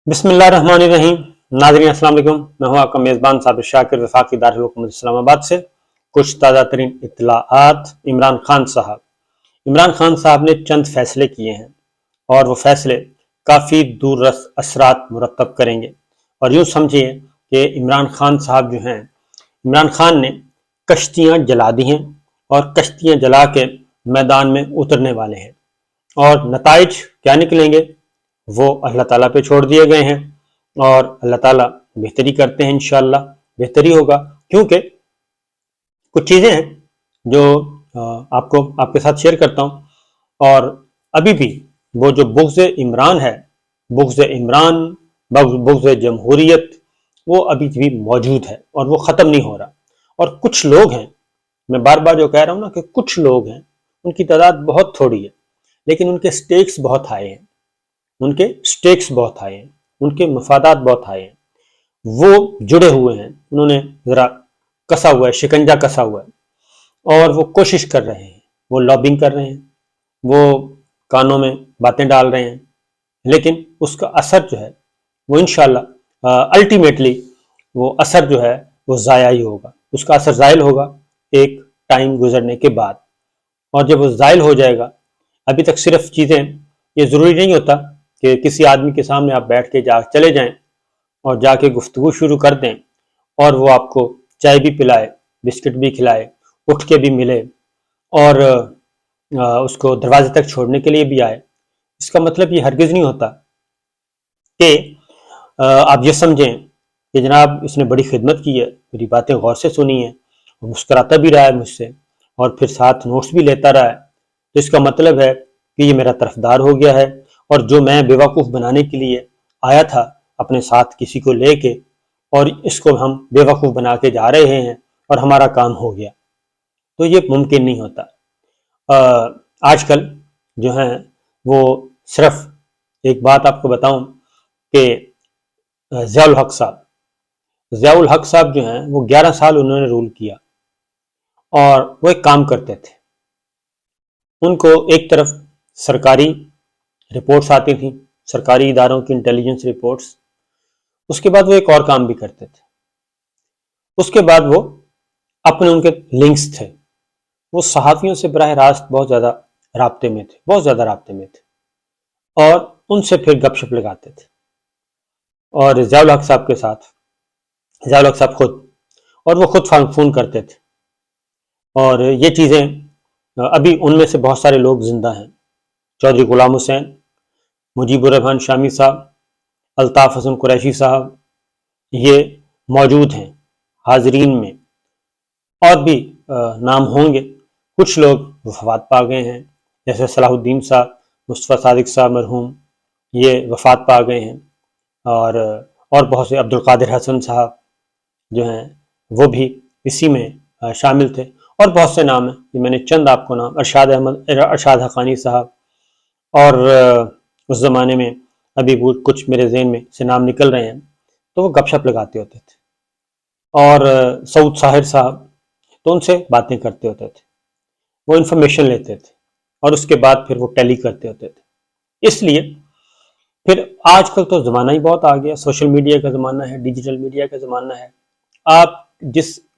بسم اللہ الرحمن الرحیم۔ ناظرین السلام علیکم، میں ہوں آپ کا میزبان صابر شاکر وفاقی دارالحکومت اسلام آباد سے۔ کچھ تازہ ترین اطلاعات۔ عمران خان صاحب نے چند فیصلے کیے ہیں اور وہ فیصلے کافی دور رس اثرات مرتب کریں گے، اور یوں سمجھیے کہ عمران خان صاحب جو ہیں، عمران خان نے کشتیاں جلا دی ہیں اور کشتیاں جلا کے میدان میں اترنے والے ہیں، اور نتائج کیا نکلیں گے وہ اللہ تعالیٰ پہ چھوڑ دیے گئے ہیں، اور اللہ تعالیٰ بہتری کرتے ہیں، انشاءاللہ بہتری ہوگا۔ کیونکہ کچھ چیزیں ہیں جو آپ کے ساتھ شیئر کرتا ہوں، اور ابھی بھی وہ جو بغض عمران ہے، بغض جمہوریت، وہ ابھی بھی موجود ہے اور وہ ختم نہیں ہو رہا۔ اور کچھ لوگ ہیں، میں بار بار جو کہہ رہا ہوں نا، کہ کچھ لوگ ہیں، ان کی تعداد بہت تھوڑی ہے لیکن ان کے سٹیکس بہت ہائی ہیں، ان کے مفادات بہت ہائی ہیں، وہ جڑے ہوئے ہیں، انہوں نے ذرا کسا ہوا ہے، شکنجہ کسا ہوا ہے، اور وہ کوشش کر رہے ہیں، وہ لابنگ کر رہے ہیں، وہ کانوں میں باتیں ڈال رہے ہیں، لیکن اس کا اثر جو ہے وہ انشاءاللہ الٹیمیٹلی وہ اثر جو ہے وہ ضائع ہی ہوگا، اس کا اثر زائل ہوگا ایک ٹائم گزرنے کے بعد۔ اور جب وہ زائل ہو جائے گا، ابھی تک صرف چیزیں، یہ ضروری نہیں ہوتا کہ کسی آدمی کے سامنے آپ بیٹھ کے چلے جائیں اور جا کے گفتگو شروع کر دیں اور وہ آپ کو چائے بھی پلائے، بسکٹ بھی کھلائے، اٹھ کے بھی ملے، اور اس کو دروازے تک چھوڑنے کے لیے بھی آئے۔ اس کا مطلب یہ ہرگز نہیں ہوتا کہ آپ یہ سمجھیں کہ جناب اس نے بڑی خدمت کی ہے، میری باتیں غور سے سنی ہیں، مسکراتا بھی رہا ہے مجھ سے، اور پھر ساتھ نوٹس بھی لیتا رہا ہے، تو اس کا مطلب ہے کہ یہ میرا طرفدار ہو گیا ہے، اور جو میں بیوقوف بنانے کے لیے آیا تھا اپنے ساتھ کسی کو لے کے، اور اس کو ہم بیوقوف بنا کے جا رہے ہیں اور ہمارا کام ہو گیا، تو یہ ممکن نہیں ہوتا۔ آج کل جو ہیں وہ صرف ایک بات آپ کو بتاؤں کہ ضیاء الحق صاحب جو ہیں وہ 11 سال انہوں نے رول کیا، اور وہ ایک کام کرتے تھے، ان کو ایک طرف سرکاری رپورٹس آتی تھیں، سرکاری اداروں کی انٹیلیجنس رپورٹس، اس کے بعد وہ ایک اور کام بھی کرتے تھے، اس کے بعد وہ اپنے ان کے لنکس تھے، وہ صحافیوں سے براہ راست بہت زیادہ رابطے میں تھے، اور ان سے پھر گپ شپ لگاتے تھے، اور ضیاء الحق صاحب کے ساتھ، ضیاء الحق صاحب خود، اور وہ خود فون کرتے تھے، اور یہ چیزیں ابھی ان میں سے بہت سارے لوگ زندہ ہیں، چودھری غلام حسین، مجیب الرحمان شامی صاحب، الطاف حسن قریشی صاحب، یہ موجود ہیں حاضرین میں، اور بھی نام ہوں گے۔ کچھ لوگ وفات پا گئے ہیں، جیسے صلاح الدین صاحب، مصطفیٰ صادق صاحب مرحوم، یہ وفات پا گئے ہیں، اور بہت سے، عبد القادر حسن صاحب جو ہیں وہ بھی اسی میں شامل تھے، اور بہت سے نام ہیں، یہ میں نے چند آپ کو نام، ارشاد حقانی صاحب، اور اس زمانے میں ابھی وہ کچھ میرے ذہن میں سے نام نکل رہے ہیں، تو وہ گپ شپ لگاتے ہوتے تھے، اور سعود طاہر صاحب، تو ان سے باتیں کرتے ہوتے تھے، وہ انفارمیشن لیتے تھے، اور اس کے بعد پھر وہ ٹیلی کرتے ہوتے تھے۔ اس لیے پھر آج کل تو زمانہ ہی بہت آ گیا، سوشل میڈیا کا زمانہ ہے، ڈیجیٹل میڈیا کا زمانہ ہے، آپ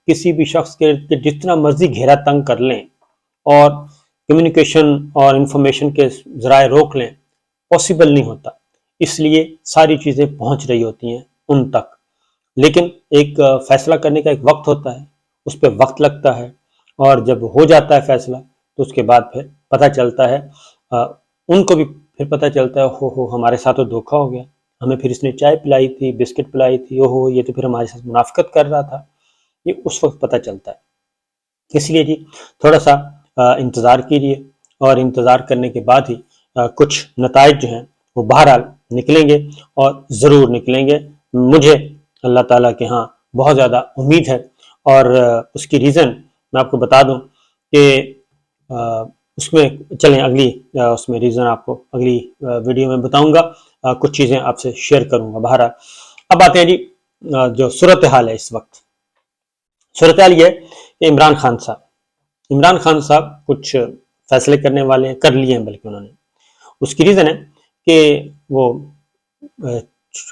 کسی بھی شخص کے جتنا مرضی گھیرا تنگ کر لیں اور کمیونیکیشن اور انفارمیشن کے ذرائع روک لیں، پاسبل نہیں ہوتا، اس لیے ساری چیزیں پہنچ رہی ہوتی ہیں ان تک، لیکن ایک فیصلہ کرنے کا ایک وقت ہوتا ہے، اس پہ وقت لگتا ہے، اور جب ہو جاتا ہے فیصلہ تو اس کے بعد پھر پتہ چلتا ہے، ان کو بھی پھر پتہ چلتا ہے، ہو ہمارے ساتھ تو دھوکہ ہو گیا، ہمیں پھر اس نے چائے پلائی تھی، بسکٹ پلائی تھی، یہ تو پھر ہمارے ساتھ منافقت کر رہا تھا، یہ اس وقت پتہ چلتا ہے۔ اس لیے جی تھوڑا سا انتظار کیجیے، اور انتظار کرنے کے بعد ہی کچھ نتائج جو ہیں وہ بہرحال نکلیں گے، اور ضرور نکلیں گے، مجھے اللہ تعالیٰ کے ہاں بہت زیادہ امید ہے، اور اس کی ریزن میں آپ کو بتا دوں کہ اس میں چلیں اگلی اس میں ریزن آپ کو اگلی ویڈیو میں بتاؤں گا، کچھ چیزیں آپ سے شیئر کروں گا۔ بہرحال اب آتے ہیں جی جو صورتحال ہے اس وقت، صورتحال یہ ہے کہ عمران خان صاحب کچھ فیصلے کرنے والے ہیں، کر لیے ہیں بلکہ انہوں نے، اس کی ریزن ہے کہ وہ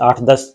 8-10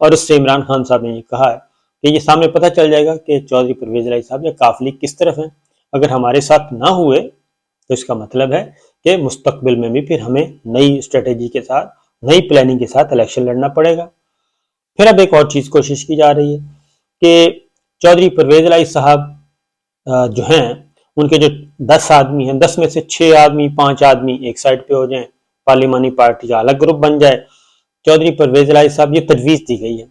اور اس سے عمران خان صاحب نے یہ کہا ہے کہ یہ سامنے پتہ چل جائے گا کہ چودھری پرویز الہی صاحب یا کاف لیگ کس طرف ہیں. اگر ہمارے ساتھ نہ ہوئے تو اس کا مطلب ہے کہ مستقبل میں بھی پھر ہمیں نئی اسٹریٹجی کے ساتھ، نئی پلاننگ کے ساتھ الیکشن لڑنا پڑے گا. پھر اب ایک اور چیز کوشش کی جا رہی ہے کہ چودھری پرویز الہی صاحب جو ہیں ان کے جو 10 آدمی ہیں، 10 میں سے 6 آدمی 5 آدمی ایک سائڈ پہ ہو جائیں، پارلیمانی پارٹی کا الگ گروپ بن جائے. چودھری پرویز الہی صاحب یہ تجویز دی گئی ہے،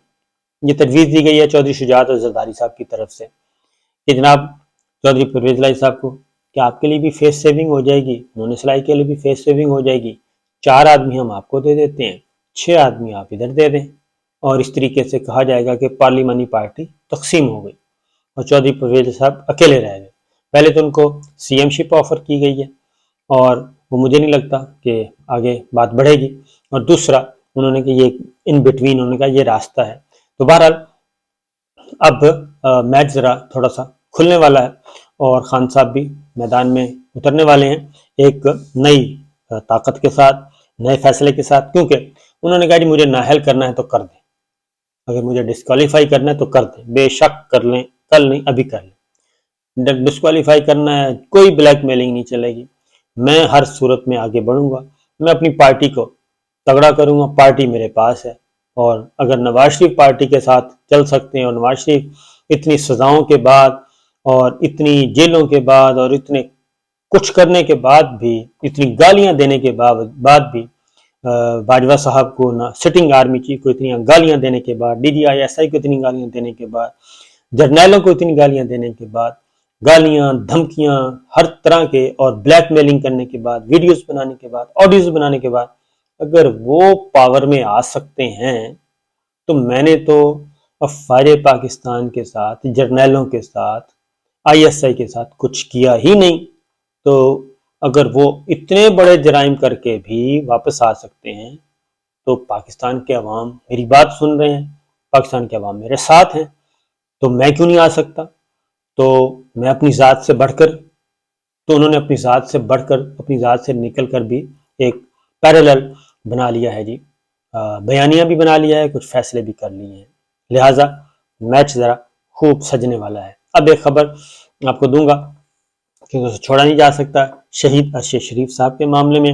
یہ تجویز دی گئی ہے چودھری شجاعت اور زرداری صاحب کی طرف سے کہ جناب چودھری پرویز الہی صاحب کو کہ آپ کے لیے بھی فیس سیونگ ہو جائے گی، نون سلائی کے لیے بھی فیس سیونگ ہو جائے گی. 4 آدمی ہم آپ کو دے دیتے ہیں، 6 آدمی آپ ادھر دے دیں، اور اس طریقے سے کہا جائے گا کہ پارلیمانی پارٹی تقسیم ہو گئی اور چودھری پرویز صاحب اکیلے رہ گئے. پہلے تو ان کو سی ایم شپ آفر کی گئی ہے اور وہ مجھے نہیں لگتا کہ آگے بات بڑھے گی. اور دوسرا انہوں نے کہ یہ ان بٹوین انہوں نے کہا یہ راستہ ہے. تو بہرحال اب میچ ذرا تھوڑا سا کھلنے والا ہے اور خان صاحب بھی میدان میں اترنے والے ہیں ایک نئی طاقت کے ساتھ، نئے فیصلے کے ساتھ، کیونکہ انہوں نے کہا جی مجھے نااہل کرنا ہے تو کر دیں، اگر مجھے ڈسکوالیفائی کرنا ہے تو کر دیں، بے شک کر لیں، کل نہیں ابھی کر لیں. ڈسکوالیفائی کرنا ہے، کوئی بلیک میلنگ نہیں چلے گی، میں ہر صورت میں آگے بڑھوں گا، میں اپنی پارٹی کو تگڑا کروں گا، پارٹی میرے پاس ہے. اور اگر نواز شریف پارٹی کے ساتھ چل سکتے ہیں اور نواز شریف اتنی سزاؤں کے بعد اور اتنی جیلوں کے بعد اور اتنے کچھ کرنے کے بعد بھی، اتنی گالیاں دینے کے بعد بھی، باجوہ صاحب کو، سٹنگ آرمی چیف کو اتنی گالیاں دینے کے بعد، D G I S I کو اتنی گالیاں دینے کے بعد، جرنیلوں کو اتنی گالیاں دینے کے بعد، گالیاں دھمکیاں ہر طرح کے اور بلیک میلنگ کرنے کے بعد، ویڈیوز بنانے کے بعد، آڈیوز بنانے کے بعد اگر وہ پاور میں آ سکتے ہیں تو میں نے تو افواج پاکستان کے ساتھ، جرنیلوں کے ساتھ، آئی ایس آئی کے ساتھ کچھ کیا ہی نہیں. تو اگر وہ اتنے بڑے جرائم کر کے بھی واپس آ سکتے ہیں تو پاکستان کے عوام میری بات سن رہے ہیں، پاکستان کے عوام میرے ساتھ ہیں، تو میں کیوں نہیں آ سکتا؟ تو میں اپنی ذات سے بڑھ کر، تو انہوں نے اپنی ذات سے بڑھ کر، اپنی ذات سے نکل کر بھی ایک پیرالل بنا لیا ہے جی، بیانیہ بھی بنا لیا ہے، کچھ فیصلے بھی کر لیے ہیں. لہٰذا میچ ذرا خوب سجنے والا ہے. اب ایک خبر آپ کو دوں گا کیونکہ اسے چھوڑا نہیں جا سکتا. شہید ارشد شریف صاحب کے معاملے میں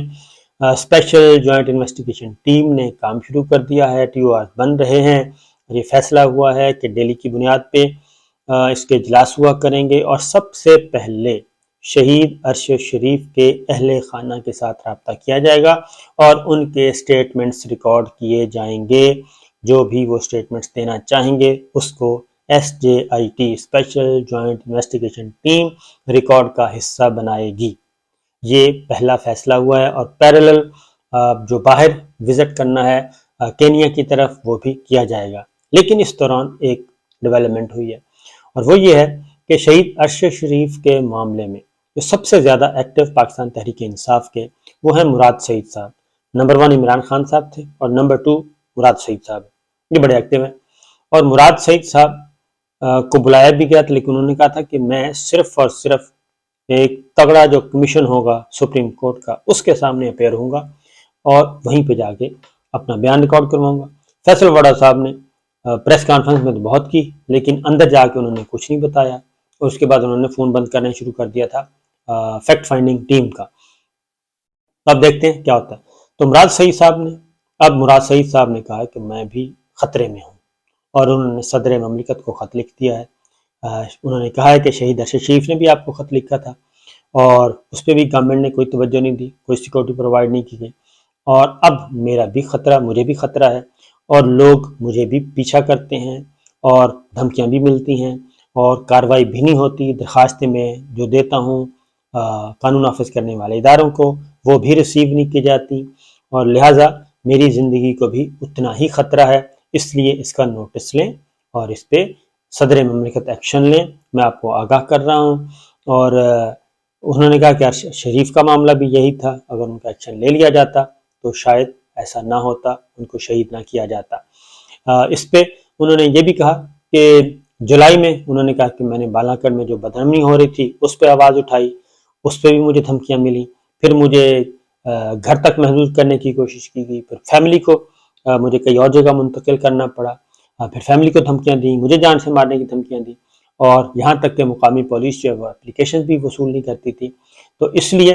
اسپیشل جوائنٹ انویسٹیگیشن ٹیم نے کام شروع کر دیا ہے، ٹی او آر بن رہے ہیں. یہ فیصلہ ہوا ہے کہ ڈیلی کی بنیاد پہ اس کے اجلاس ہوا کریں گے اور سب سے پہلے شہید ارشد شریف کے اہل خانہ کے ساتھ رابطہ کیا جائے گا اور ان کے سٹیٹمنٹس ریکارڈ کیے جائیں گے. جو بھی وہ سٹیٹمنٹس دینا چاہیں گے اس کو S J I T special joint investigation team record کا حصہ بنائے گی. یہ پہلا فیصلہ ہوا ہے اور پیرالل جو باہر وزٹ کرنا ہے کینیا کی طرف وہ بھی کیا جائے گا. لیکن اس دوران ایک ڈیولپمنٹ ہوئی ہے اور وہ یہ ہے کہ شہید ارشد شریف کے معاملے میں جو سب سے زیادہ ایکٹیو پاکستان تحریک انصاف کے وہ ہیں مراد سعید صاحب. نمبر 1 عمران خان صاحب تھے اور نمبر 2 مراد سعید صاحب، یہ بڑے ایکٹیو ہیں. اور مراد سعید صاحب کو بلایا بھی گیا تھا لیکن انہوں نے کہا تھا کہ میں صرف اور صرف ایک تگڑا جو کمیشن ہوگا سپریم کورٹ کا اس کے سامنے اپیئر ہوں گا اور وہیں پہ جا کے اپنا بیان ریکارڈ کرواؤں گا. فیصل وڈا صاحب نے پریس کانفرنس میں تو بہت کی لیکن اندر جا کے انہوں نے کچھ نہیں بتایا اور اس کے بعد انہوں نے فون بند کرنا شروع کر دیا تھا فیکٹ فائنڈنگ ٹیم کا. اب دیکھتے ہیں کیا ہوتا ہے. تو مراد سعید صاحب نے کہا کہ میں بھی خطرے میں ہوں اور انہوں نے صدر مملکت کو خط لکھ دیا ہے. انہوں نے کہا ہے کہ شہید ارشد شریف نے بھی آپ کو خط لکھا تھا اور اس پہ بھی گورنمنٹ نے کوئی توجہ نہیں دی، کوئی سیکورٹی پرووائڈ نہیں کی گئی اور اب میرا بھی خطرہ، مجھے بھی خطرہ ہے اور لوگ مجھے بھی پیچھا کرتے ہیں اور دھمکیاں بھی ملتی ہیں اور کارروائی بھی نہیں ہوتی. درخواستیں میں جو دیتا ہوں قانون نافذ کرنے والے اداروں کو وہ بھی ریسیو نہیں کی جاتی اور لہٰذا میری زندگی کو بھی اتنا ہی خطرہ ہے. اس لیے اس کا نوٹس لیں اور اس پہ صدر مملکت ایکشن لیں، میں آپ کو آگاہ کر رہا ہوں. اور انہوں نے کہا کہ شریف کا معاملہ بھی یہی تھا، اگر ان کا ایکشن لے لیا جاتا تو شاید ایسا نہ ہوتا، ان کو شہید نہ کیا جاتا. اس پہ انہوں نے یہ بھی کہا کہ جولائی میں انہوں نے کہا کہ میں نے بالاکڑ میں جو بدنامی ہو رہی تھی اس پہ آواز اٹھائی، اس پہ بھی مجھے دھمکیاں ملی، پھر مجھے گھر تک محدود کرنے کی کوشش کی گئی، پھر فیملی کو مجھے کئی اور جگہ منتقل کرنا پڑا پھر فیملی کو دھمکیاں دیں، مجھے جان سے مارنے کی دھمکیاں دیں، اور یہاں تک کہ مقامی پولیس جو ہے وہ اپلیکیشن بھی وصول نہیں کرتی تھی۔ تو اس لیے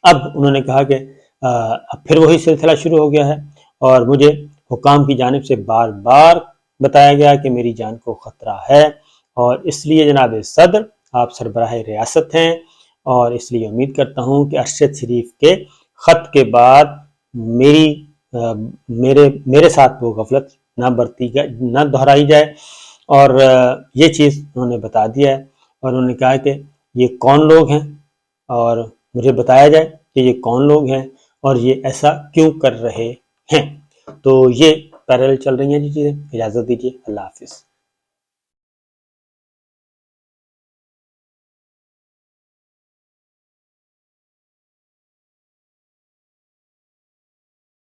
اب انہوں نے کہا کہ اب پھر وہی سلسلہ شروع ہو گیا ہے، اور مجھے حکام کی جانب سے بار بار بتایا گیا کہ میری جان کو خطرہ ہے، اور اس لیے جناب صدر آپ سربراہ ریاست ہیں، اور اس لیے امید کرتا ہوں کہ ارشد شریف کے خط کے بعد میرے ساتھ وہ غفلت نہ دہرائی جائے، اور یہ چیز انہوں نے بتا دیا ہے، اور انہوں نے کہا کہ یہ کون لوگ ہیں، اور مجھے بتایا جائے کہ یہ کون لوگ ہیں اور یہ ایسا کیوں کر رہے ہیں۔ تو یہ پیرل چل رہی ہیں جی چیزیں۔ اجازت دیجیے، اللہ حافظ۔